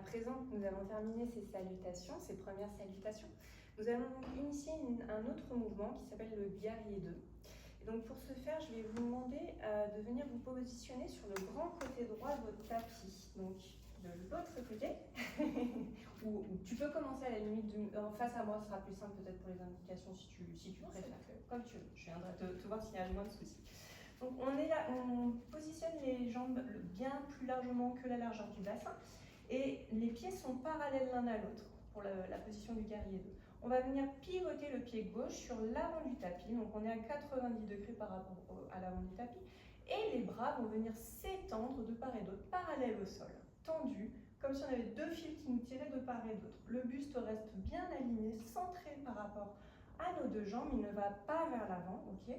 À présent, nous allons terminer ces salutations, ces premières salutations. Nous allons initier un autre mouvement qui s'appelle le guerrier 2. Et donc pour ce faire, je vais vous demander de venir vous positionner sur le grand côté droit de votre tapis. Donc de l'autre côté, ou tu peux commencer à la limite face à moi, ce sera plus simple peut-être pour les indications si tu préfères, comme tu veux. Je viendrai te voir s'il y a le moins de soucis. Donc on est là, on positionne les jambes bien plus largement que la largeur du bassin et les pieds sont parallèles l'un à l'autre pour la position du guerrier 2. On va venir pivoter le pied gauche sur l'avant du tapis, donc on est à 90 degrés par rapport à l'avant du tapis et les bras vont venir s'étendre de part et d'autre, parallèles au sol, tendus, comme si on avait deux fils qui nous tiraient de part et d'autre. Le buste reste bien aligné, centré par rapport à nos deux jambes, il ne va pas vers l'avant, ok?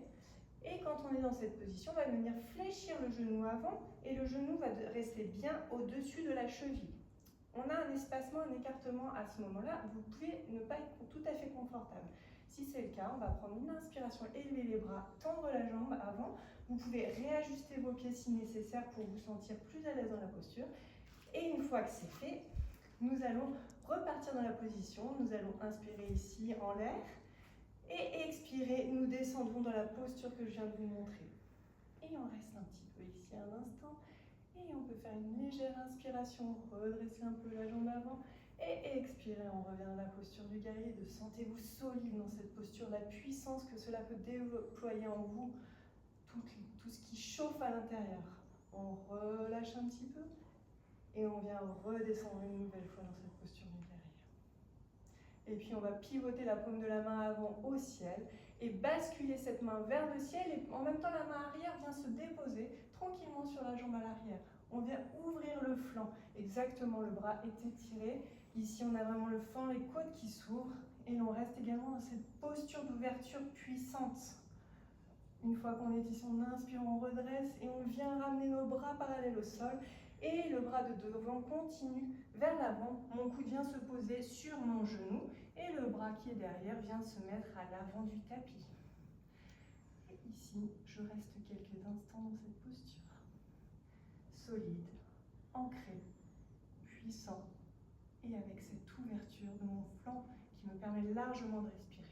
Et quand on est dans cette position, on va venir fléchir le genou avant et le genou va rester bien au-dessus de la cheville. On a un espacement, un écartement à ce moment-là. Vous pouvez ne pas être tout à fait confortable. Si c'est le cas, on va prendre une inspiration, élever les bras, tendre la jambe avant. Vous pouvez réajuster vos pieds si nécessaire pour vous sentir plus à l'aise dans la posture. Et une fois que c'est fait, nous allons repartir dans la position. Nous allons inspirer ici en l'air. Et expirer, nous descendrons dans la posture que je viens de vous montrer. Et on reste un petit peu ici un instant. Et on peut faire une légère inspiration, redresser un peu la jambe avant. Et expirer, on revient dans la posture du guerrier 2. Sentez-vous solide dans cette posture, la puissance que cela peut déployer en vous, tout ce qui chauffe à l'intérieur. On relâche un petit peu et on vient redescendre une nouvelle fois dans cette posture du guerrier. Et puis on va pivoter la paume de la main avant au ciel et basculer cette main vers le ciel et en même temps la main arrière vient se déposer tranquillement sur la jambe à l'arrière. On vient ouvrir le flanc, exactement, le bras est étiré. Ici on a vraiment le flanc, les côtes qui s'ouvrent et on reste également dans cette posture d'ouverture puissante. Une fois qu'on est ici, on inspire, on redresse et on vient ramener nos bras parallèles au sol. Et le bras de devant continue vers l'avant. Mon coude vient se poser sur mon genou et le bras qui est derrière vient se mettre à l'avant du tapis. Et ici, je reste quelques instants dans cette posture. Solide, ancré, puissant et avec cette ouverture de mon flanc qui me permet largement de respirer.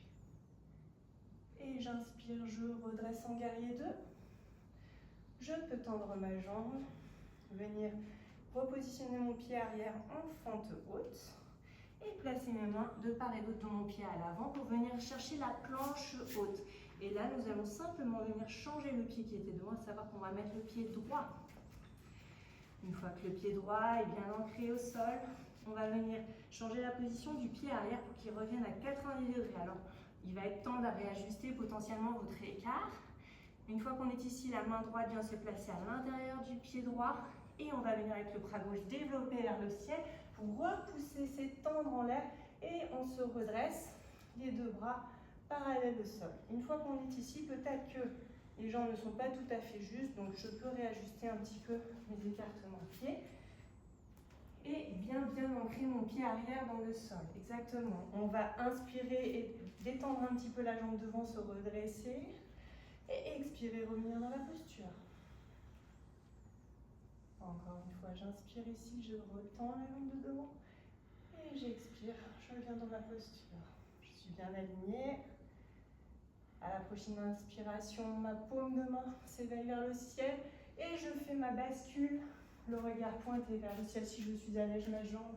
Et j'inspire, je redresse en guerrier 2. Je peux tendre ma jambe, venir repositionner mon pied arrière en fente haute et placer mes mains de part et d'autre de mon pied à l'avant pour venir chercher la planche haute. Et là, nous allons simplement venir changer le pied qui était devant, à savoir qu'on va mettre le pied droit. Une fois que le pied droit est bien ancré au sol, on va venir changer la position du pied arrière pour qu'il revienne à 90 degrés. Alors, il va être temps de réajuster potentiellement votre écart. Une fois qu'on est ici, la main droite vient se placer à l'intérieur du pied droit et on va venir avec le bras gauche développer vers le ciel pour repousser, s'étendre en l'air et on se redresse, les deux bras parallèles au sol. Une fois qu'on est ici, peut-être que les jambes ne sont pas tout à fait justes, donc je peux réajuster un petit peu mes écartements de pieds et bien ancrer mon pied arrière dans le sol. Exactement. On va inspirer et détendre un petit peu la jambe devant, se redresser. Et expirer, revenir dans la posture. Encore une fois, j'inspire ici, je retends la jambe de devant. Et j'expire, je reviens dans ma posture. Je suis bien alignée. À la prochaine inspiration, ma paume de main s'éveille vers le ciel. Et je fais ma bascule, le regard pointé vers le ciel. Si je suis allège ma jambe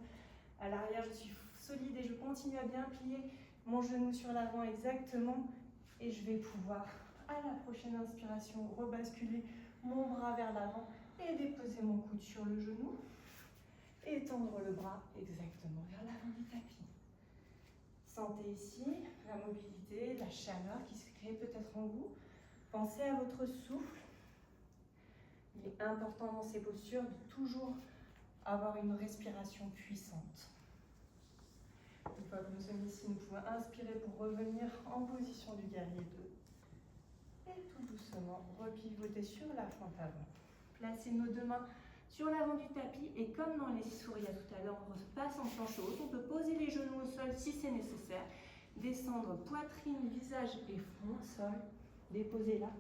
à l'arrière, je suis solide et je continue à bien plier mon genou sur l'avant exactement. Et je vais pouvoir à la prochaine inspiration, rebasculer mon bras vers l'avant et déposer mon coude sur le genou. Étendre le bras exactement vers l'avant du tapis. Sentez ici la mobilité, la chaleur qui se crée peut-être en vous. Pensez à votre souffle. Il est important dans ces postures de toujours avoir une respiration puissante. Une fois que nous sommes ici, nous pouvons inspirer pour revenir en position du guerrier 2. Et tout doucement, repivoter sur la fente avant. Placez nos deux mains sur l'avant du tapis et comme dans les souris à tout à l'heure, on repasse en planche haute. On peut poser les genoux au sol si c'est nécessaire. Descendre poitrine, visage et front au sol. Déposez là.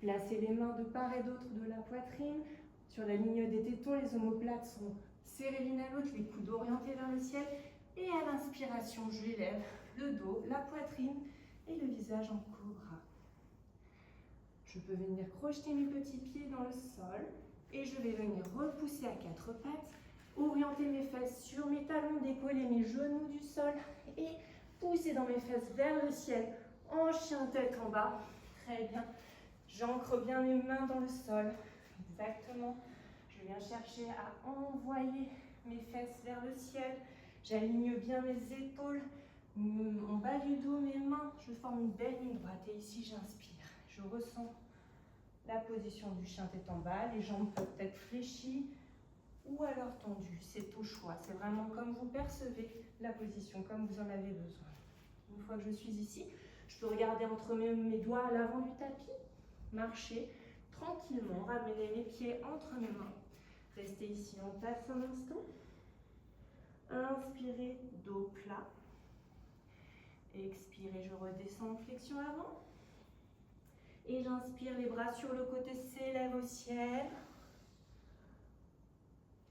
Placez les mains de part et d'autre de la poitrine. Sur la ligne des tétons, les omoplates sont Serrez l'une à l'autre, les coudes orientés vers le ciel. Et à l'inspiration, je l'élève, le dos, la poitrine et le visage en cobra. Je peux venir crocheter mes petits pieds dans le sol et je vais venir repousser à quatre pattes, orienter mes fesses sur mes talons, décoller mes genoux du sol et pousser dans mes fesses vers le ciel en chien tête en bas. Très bien. J'ancre bien mes mains dans le sol. Exactement. Je viens chercher à envoyer mes fesses vers le ciel. J'aligne bien mes épaules, mon bas du dos, mes mains. Je forme une belle ligne droite et ici j'inspire. Je ressens la position du chien tête en bas. Les jambes peuvent être fléchies ou alors tendues. C'est au choix. C'est vraiment comme vous percevez la position, comme vous en avez besoin. Une fois que je suis ici, je peux regarder entre mes doigts à l'avant du tapis, marcher tranquillement, ramener mes pieds entre mes mains. Restez ici en place un instant. Inspirez, dos plat. Expirez, je redescends en flexion avant. Et j'inspire, les bras sur le côté s'élèvent au ciel.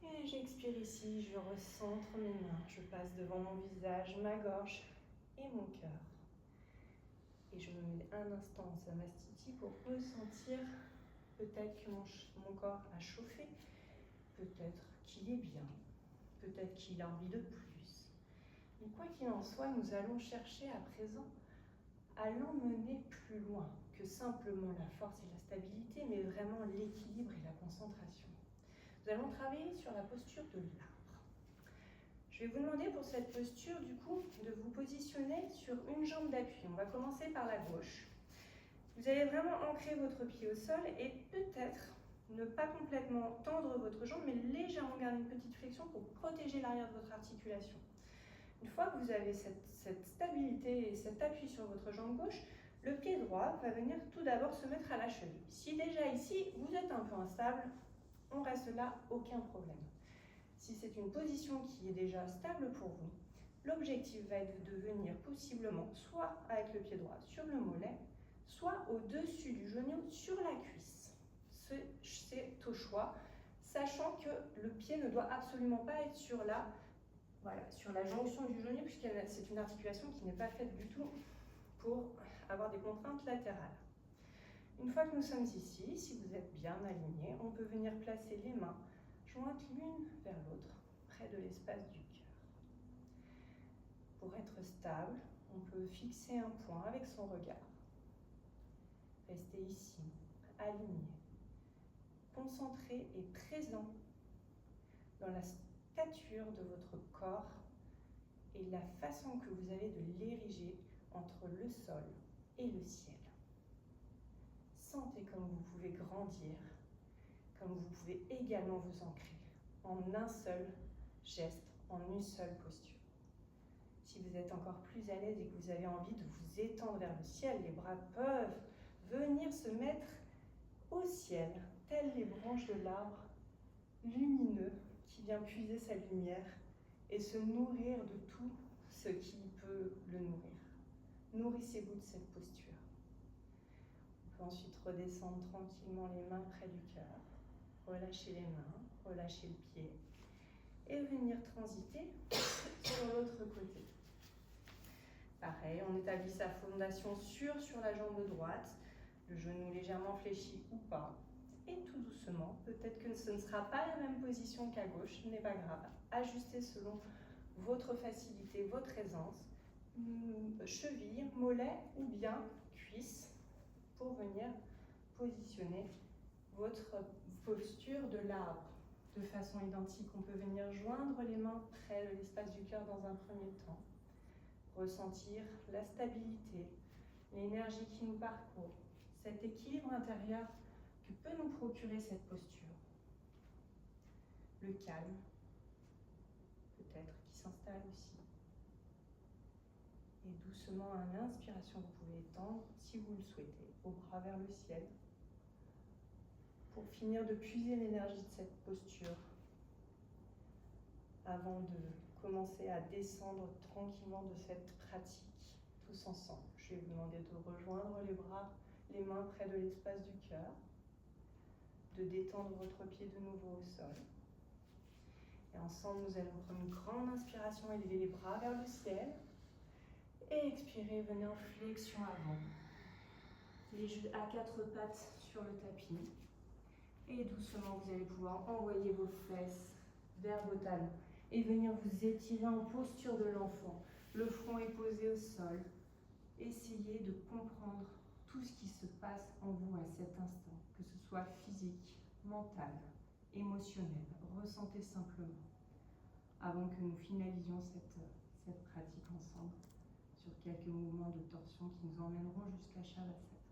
Et j'expire ici, je recentre mes mains. Je passe devant mon visage, ma gorge et mon cœur. Et je me mets un instant en samastiti pour ressentir peut-être que mon corps a chauffé, peut-être qu'il est bien, peut-être qu'il a envie de plus. Mais quoi qu'il en soit, nous allons chercher à présent à l'emmener plus loin que simplement la force et la stabilité, mais vraiment l'équilibre et la concentration. Nous allons travailler sur la posture de l'arbre. Je vais vous demander pour cette posture, du coup, de vous positionner sur une jambe d'appui. On va commencer par la gauche. Vous allez vraiment ancrer votre pied au sol et peut-être ne pas complètement tendre votre jambe, mais légèrement garder une petite flexion pour protéger l'arrière de votre articulation. Une fois que vous avez cette stabilité et cet appui sur votre jambe gauche, le pied droit va venir tout d'abord se mettre à la cheville. Si déjà ici, vous êtes un peu instable, on reste là, aucun problème. Si c'est une position qui est déjà stable pour vous, l'objectif va être de venir possiblement soit avec le pied droit sur le mollet, soit au-dessus du genou sur la cuisse. C'est au choix, sachant que le pied ne doit absolument pas être sur la jonction du genou, puisque c'est une articulation qui n'est pas faite du tout pour avoir des contraintes latérales. Une fois que nous sommes ici, si vous êtes bien aligné, on peut venir placer les mains jointes l'une vers l'autre, près de l'espace du cœur. Pour être stable, on peut fixer un point avec son regard. Restez ici, aligné, concentré et présent dans la stature de votre corps et la façon que vous avez de l'ériger entre le sol et le ciel. Sentez comme vous pouvez grandir, comme vous pouvez également vous ancrer en un seul geste, en une seule posture. Si vous êtes encore plus à l'aise et que vous avez envie de vous étendre vers le ciel, les bras peuvent venir se mettre au ciel, telles les branches de l'arbre lumineux qui vient puiser sa lumière et se nourrir de tout ce qui peut le nourrir. Nourrissez-vous de cette posture. On peut ensuite redescendre tranquillement les mains près du cœur, relâcher les mains, relâcher le pied et venir transiter sur l'autre côté. Pareil, on établit sa fondation sûre sur la jambe droite, le genou légèrement fléchi ou pas. Et tout doucement, peut-être que ce ne sera pas la même position qu'à gauche, ce n'est pas grave. Ajustez selon votre facilité, votre aisance, cheville, mollet ou bien cuisse, pour venir positionner votre posture de l'arbre. De façon identique, on peut venir joindre les mains près de l'espace du cœur dans un premier temps. Ressentir la stabilité, l'énergie qui nous parcourt, cet équilibre intérieur que peut nous procurer cette posture. Le calme, peut-être, qui s'installe aussi. Et doucement, à l'inspiration, vous pouvez étendre, si vous le souhaitez, vos bras vers le ciel. Pour finir de puiser l'énergie de cette posture, avant de commencer à descendre tranquillement de cette pratique, tous ensemble. Je vais vous demander de rejoindre les bras, les mains près de l'espace du cœur, de détendre votre pied de nouveau au sol. Et ensemble, nous allons prendre une grande inspiration, élever les bras vers le ciel. Et expirer, venez en flexion avant. Les genoux à quatre pattes sur le tapis. Et doucement, vous allez pouvoir envoyer vos fesses vers vos talons et venir vous étirer en posture de l'enfant. Le front est posé au sol. Essayez de comprendre tout ce qui se passe en vous à cet instant, que ce soit physique, mental, émotionnel. Ressentez simplement avant que nous finalisions cette pratique ensemble sur quelques mouvements de torsion qui nous emmèneront jusqu'à Shavasana.